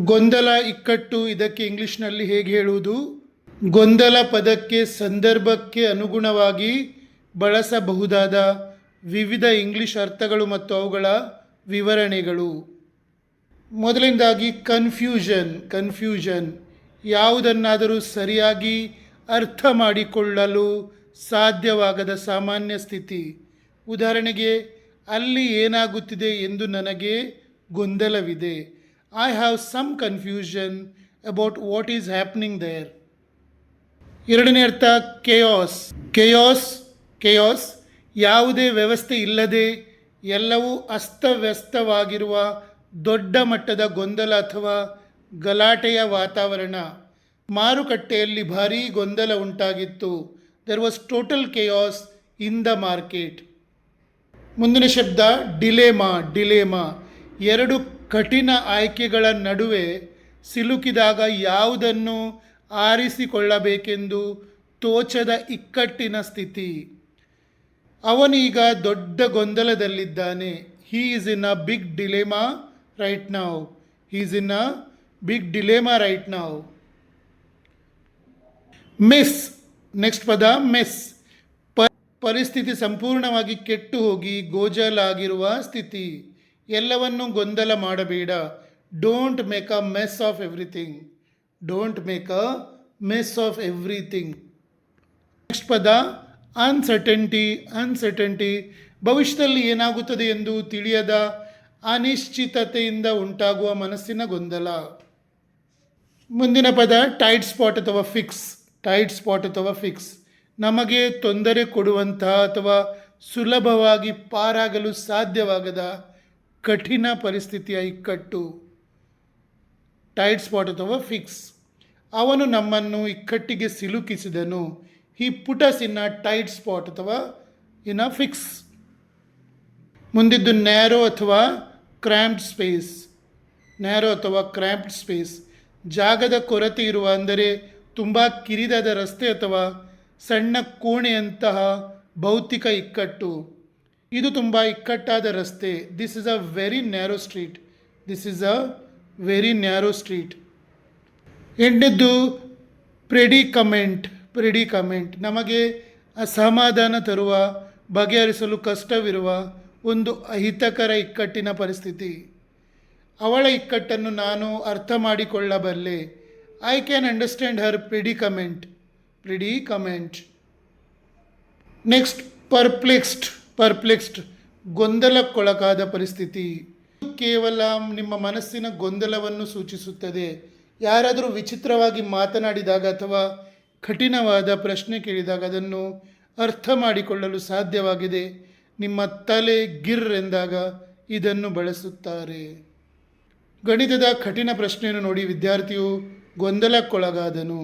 ಗೊಂದಲ ಇಕ್ಕಟ್ಟು ಇದಕ್ಕೆ ಇಂಗ್ಲಿಷ್ನಲ್ಲಿ ಹೇಗೆ ಹೇಳುವುದು? ಗೊಂದಲ ಪದಕ್ಕೆ ಸಂದರ್ಭಕ್ಕೆ ಅನುಗುಣವಾಗಿ ಬಳಸಬಹುದಾದ ವಿವಿಧ ಇಂಗ್ಲಿಷ್ ಅರ್ಥಗಳು ಮತ್ತು ಅವುಗಳ ವಿವರಣೆಗಳು. ಮೊದಲನೇದಾಗಿ ಕನ್ಫ್ಯೂಷನ್ ಯಾವುದನ್ನಾದರೂ ಸರಿಯಾಗಿ ಅರ್ಥ ಮಾಡಿಕೊಳ್ಳಲು ಸಾಧ್ಯವಾಗದ ಸಾಮಾನ್ಯ ಸ್ಥಿತಿ. ಉದಾಹರಣೆಗೆ, ಅಲ್ಲಿ ಏನಾಗುತ್ತಿದೆ ಎಂದು ನನಗೆ ಗೊಂದಲವಿದೆ. I have some confusion about what is happening there. ಎರಡನೇ ಅರ್ಥ ಕೆಯಾಸ್ ಯಾವುದೇ ವ್ಯವಸ್ಥೆ ಇಲ್ಲದೆ ಎಲ್ಲವೂ ಅಸ್ತವ್ಯಸ್ತವಾಗಿರುವ ದೊಡ್ಡ ಮಟ್ಟದ ಗೊಂದಲ ಅಥವಾ ಗಲಾಟೆಯ ವಾತಾವರಣ. ಮಾರುಕಟ್ಟೆಯಲ್ಲಿ ಭಾರೀ ಗೊಂದಲ ಉಂಟಾಗಿತ್ತು. There was total chaos in the market. ಮುಂದಿನ ಶಬ್ದ ಡಿಲೇಮಾ. ಎರಡು ಕಠಿಣ ಆಯ್ಕೆಗಳ ನಡುವೆ ಸಿಲುಕಿದಾಗ ಯಾವುದನ್ನು ಆರಿಸಿಕೊಳ್ಳಬೇಕೆಂದು ತೋಚದ ಇಕ್ಕಟ್ಟಿನ ಸ್ಥಿತಿ. ಅವನೀಗ ದೊಡ್ಡ ಗೊಂದಲದಲ್ಲಿದ್ದಾನೆ. He is in a big dilemma right now. Next ಪದ ಮೆಸ್. ಪರಿಸ್ಥಿತಿ ಸಂಪೂರ್ಣವಾಗಿ ಕೆಟ್ಟು ಹೋಗಿ ಗೋಜಲಾಗಿರುವ ಸ್ಥಿತಿ. ಎಲ್ಲವನ್ನೂ ಗೊಂದಲ ಮಾಡಬೇಡ. Don't make a mess of everything. Next ಪದ ಅನ್ಸರ್ಟೆಂಟಿ. ಭವಿಷ್ಯದಲ್ಲಿ ಏನಾಗುತ್ತದೆ ಎಂದು ತಿಳಿಯದ ಅನಿಶ್ಚಿತತೆಯಿಂದ ಉಂಟಾಗುವ ಮನಸ್ಸಿನ ಗೊಂದಲ. ಮುಂದಿನ ಪದ ಟೈಟ್ ಸ್ಪಾಟ್ ಅಥವಾ ಫಿಕ್ಸ್. ನಮಗೆ ತೊಂದರೆ ಕೊಡುವಂತಹ ಅಥವಾ ಸುಲಭವಾಗಿ ಪಾರಾಗಲು ಸಾಧ್ಯವಾಗದ ಕಠಿಣ ಪರಿಸ್ಥಿತಿಯ ಇಕ್ಕಟ್ಟು. ಟೈಟ್ ಸ್ಪಾಟ್ ಅಥವಾ ಫಿಕ್ಸ್. ಅವನು ನಮ್ಮನ್ನು ಇಕ್ಕಟ್ಟಿಗೆ ಸಿಲುಕಿಸಿದನು. He put us in a tight spot ಅಥವಾ ಇನ್ ಅ ಫಿಕ್ಸ್. ಮುಂದಿದ್ದು ನ್ಯಾರೋ ಅಥವಾ ಕ್ರ್ಯಾಂಪ್ಡ್ ಸ್ಪೇಸ್. ಜಾಗದ ಕೊರತೆ ಇರುವ, ಅಂದರೆ ತುಂಬ ಕಿರಿದಾದ ರಸ್ತೆ ಅಥವಾ ಸಣ್ಣ ಕೋಣೆಯಂತಹ ಭೌತಿಕ ಇಕ್ಕಟ್ಟು. ಇದು ತುಂಬ ಇಕ್ಕಟ್ಟಾದ ರಸ್ತೆ. This is a very narrow street. ಎಂಟನೇದ್ದು ಪ್ರೆಡಿಕಮೆಂಟ್. ನಮಗೆ ಅಸಮಾಧಾನ ತರುವ, ಬಗೆಹರಿಸಲು ಕಷ್ಟವಿರುವ ಒಂದು ಅಹಿತಕರ ಇಕ್ಕಟ್ಟಿನ ಪರಿಸ್ಥಿತಿ. ಅವಳ ಇಕ್ಕಟ್ಟನ್ನು ನಾನು ಅರ್ಥ ಮಾಡಿಕೊಳ್ಳಬಲ್ಲೆ. I can understand her predicament. Next perplexed. ಗೊಂದಲಕ್ಕೊಳಗಾದ ಪರಿಸ್ಥಿತಿ. ಕೇವಲ ನಿಮ್ಮ ಮನಸ್ಸಿನ ಗೊಂದಲವನ್ನು ಸೂಚಿಸುತ್ತದೆ. ಯಾರಾದರೂ ವಿಚಿತ್ರವಾಗಿ ಮಾತನಾಡಿದಾಗ ಅಥವಾ ಕಠಿಣವಾದ ಪ್ರಶ್ನೆ ಕೇಳಿದಾಗ ಅದನ್ನು ಅರ್ಥ ಮಾಡಿಕೊಳ್ಳಲು ಸಾಧ್ಯವಾಗಿದೆ. ನಿಮ್ಮ ತಲೆ ಗಿರ್ ಎಂದಾಗ ಇದನ್ನು ಬಳಸುತ್ತಾರೆ. ಗಣಿತದ ಕಠಿಣ ಪ್ರಶ್ನೆಯನ್ನು ನೋಡಿ ವಿದ್ಯಾರ್ಥಿಯು ಗೊಂದಲಕ್ಕೊಳಗಾದನು.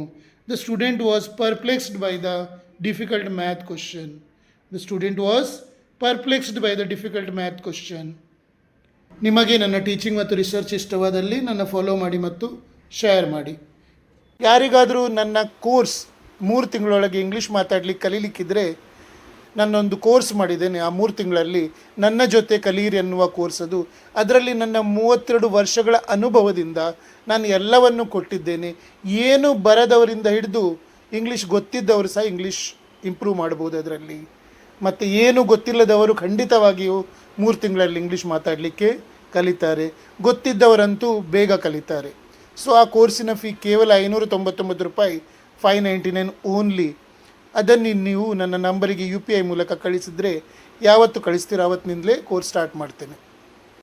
The student was perplexed by the difficult math question. ನಿಮಗೆ ನನ್ನ ಟೀಚಿಂಗ್ ಮತ್ತು ರಿಸರ್ಚ್ ಇಷ್ಟವಾದಲ್ಲಿ ನನ್ನ ಫಾಲೋ ಮಾಡಿ ಮತ್ತು ಶೇರ್ ಮಾಡಿ. ಯಾರಿಗಾದರೂ ನನ್ನ ಕೋರ್ಸ್ 3 ತಿಂಗಳೊಳಗೆ ಇಂಗ್ಲೀಷ್ ಮಾತಾಡಲಿಕ್ಕೆ ಕಲೀಲಿಕ್ಕಿದ್ರೆ, ನನ್ನೊಂದು ಕೋರ್ಸ್ ಮಾಡಿದ್ದೇನೆ. ಆ 3 ತಿಂಗಳಲ್ಲಿ ನನ್ನ ಜೊತೆ ಕಲೀರಿ ಎನ್ನುವ ಕೋರ್ಸ್ ಅದು. ಅದರಲ್ಲಿ ನನ್ನ 32 ವರ್ಷಗಳ ಅನುಭವದಿಂದ ನಾನು ಎಲ್ಲವನ್ನು ಕೊಟ್ಟಿದ್ದೇನೆ. ಏನು ಬರದವರಿಂದ ಹಿಡಿದು ಇಂಗ್ಲೀಷ್ ಗೊತ್ತಿದ್ದವರು ಸಹ ಇಂಗ್ಲೀಷ್ ಇಂಪ್ರೂವ್ ಮಾಡ್ಬೋದು ಅದರಲ್ಲಿ. ಮತ್ತು ಏನು ಗೊತ್ತಿಲ್ಲದವರು ಖಂಡಿತವಾಗಿಯೂ 3 ತಿಂಗಳಲ್ಲಿ ಇಂಗ್ಲೀಷ್ ಮಾತಾಡಲಿಕ್ಕೆ ಕಲಿತಾರೆ. ಗೊತ್ತಿದ್ದವರಂತೂ ಬೇಗ ಕಲಿತಾರೆ. ಸೊ ಆ ಕೋರ್ಸಿನ ಫೀ ಕೇವಲ 599 ರೂಪಾಯಿ, 599 ಓನ್ಲಿ. ಅದನ್ನು ನೀವು ನನ್ನ ನಂಬರಿಗೆ UPI ಮೂಲಕ ಕಳಿಸಿದರೆ, ಯಾವತ್ತು ಕಳಿಸ್ತೀರೋ ಆವತ್ತಿನಿಂದಲೇ ಕೋರ್ಸ್ ಸ್ಟಾರ್ಟ್ ಮಾಡ್ತೇನೆ.